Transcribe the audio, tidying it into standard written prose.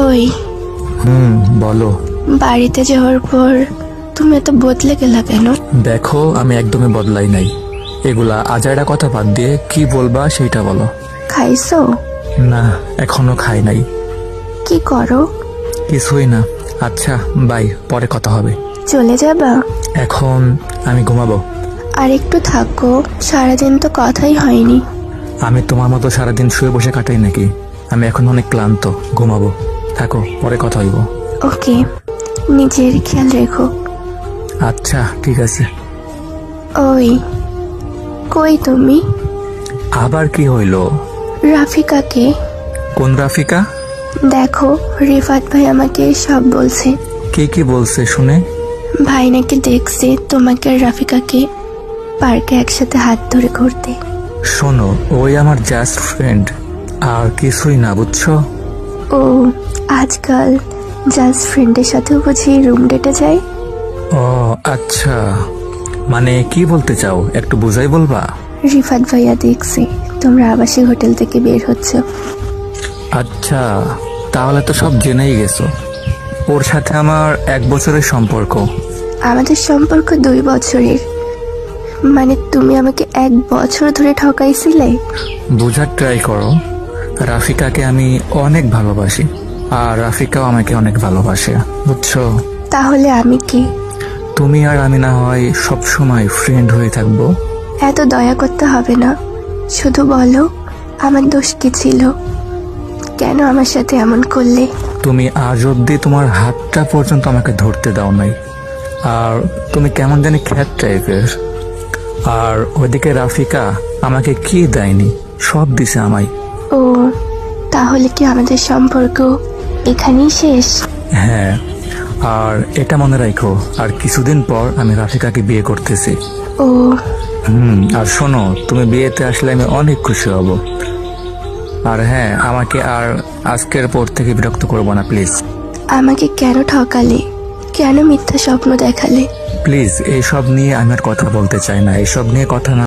ওই বলো। বাড়িতে যাওয়ার পর তুমি এত বদলে গেলা কেন? দেখো, আমি একদমই বদলাই নাই। এগুলা আজাইরা কথা বাদ দিয়ে কি বলবা সেইটা বলো। খাইছো? না, এখনো খাই নাই। কি করো? কিছুই না। আচ্ছা বাই, পরে কথা হবে। চলে যাবা? এখন আমি ঘুমাবো। আর একটু থাকো, সারাদিন তো কথাই হয়নি। আমি তোমার মতো সারাদিন শুয়ে বসে কাটাই নাকি? আমি এখন অনেক ক্লান্ত, ঘুমাবো। থাকো, পরে কথা হইব। ওকে, নিজের খেয়াল রেখো। আচ্ছা ঠিক আছে। ওই, কই তুমি? আবার কি হইল? রাফিকাকে কোন রাফিকা? দেখো, রিফাত ভাই আমাকে সব বলছে। কে কি বলছে শুনে? ভাই নাকি দেখছে তোমাকে আর রাফিকাকে পার্কে একসাথে হাত ধরে ঘুরতে। শোনো, ওই আমার জাস্ট ফ্রেন্ড, আর কিছুই না, বুঝছো? ও, আজকাল জাস্ট ফ্রেন্ডের সাথেও বুঝি রুম ডেটে যায়? ও আচ্ছা, মানে কি বলতে চাও একটু বুঝাই বলবা? রিফাত ভাইয়া দেখছে তোমরা আবাসিক হোটেল থেকে বের হচ্ছ। আচ্ছা, তাহলে তো সব জেনেই গেছো। ওর সাথে আমার 1 বছরের সম্পর্ক। আমাদের সম্পর্ক 2 বছরের। মানে তুমি আমাকে 1 বছর ধরে ঠকাইছিলে? বোঝার ট্রাই করো। রাফিকাকে আমি অনেক ভালোবাসি, আর রাফিকাও আমাকে অনেক ভালোবাসে, বুঝছো? তাহলে আমি কি? তুমি আর আমি না হয় সবসময় ফ্রেন্ড হয়ে থাকবো। এত দয়া করতে হবে না, শুধু বলো আমার দোষ কি ছিল, কেন আমার সাথে এমন করলে? তুমি আজ অব্দি তোমার হাতটা পর্যন্ত আমাকে ধরতে দাও নাই, আর তুমি কেমন জানি খ্যাত টাইপের। আর ওইদিকে রাফিকা আমাকে কি দেয়নি, সব দিছে আমায়। ও, তাহলে কি আমাদের সম্পর্ক এখানেই শেষ? হ্যাঁ, আর এটা মনে রাখো, আর কিছুদিন পর আমি রাফিকাকে বিয়ে করতেছি। ও, আর শোনো, তুমি বিয়েতে আসলে আমি অনেক খুশি হব। আর হ্যাঁ, আমাকে আর আজকের পর থেকে বিরক্ত করবো না প্লিজ। আমাকে কেন ঠকালে? কেন মিথ্যা স্বপ্ন দেখালে? প্লিজ, এইসব নিয়ে আমি আর কথা বলতে চাই না। এইসব নিয়ে কথা না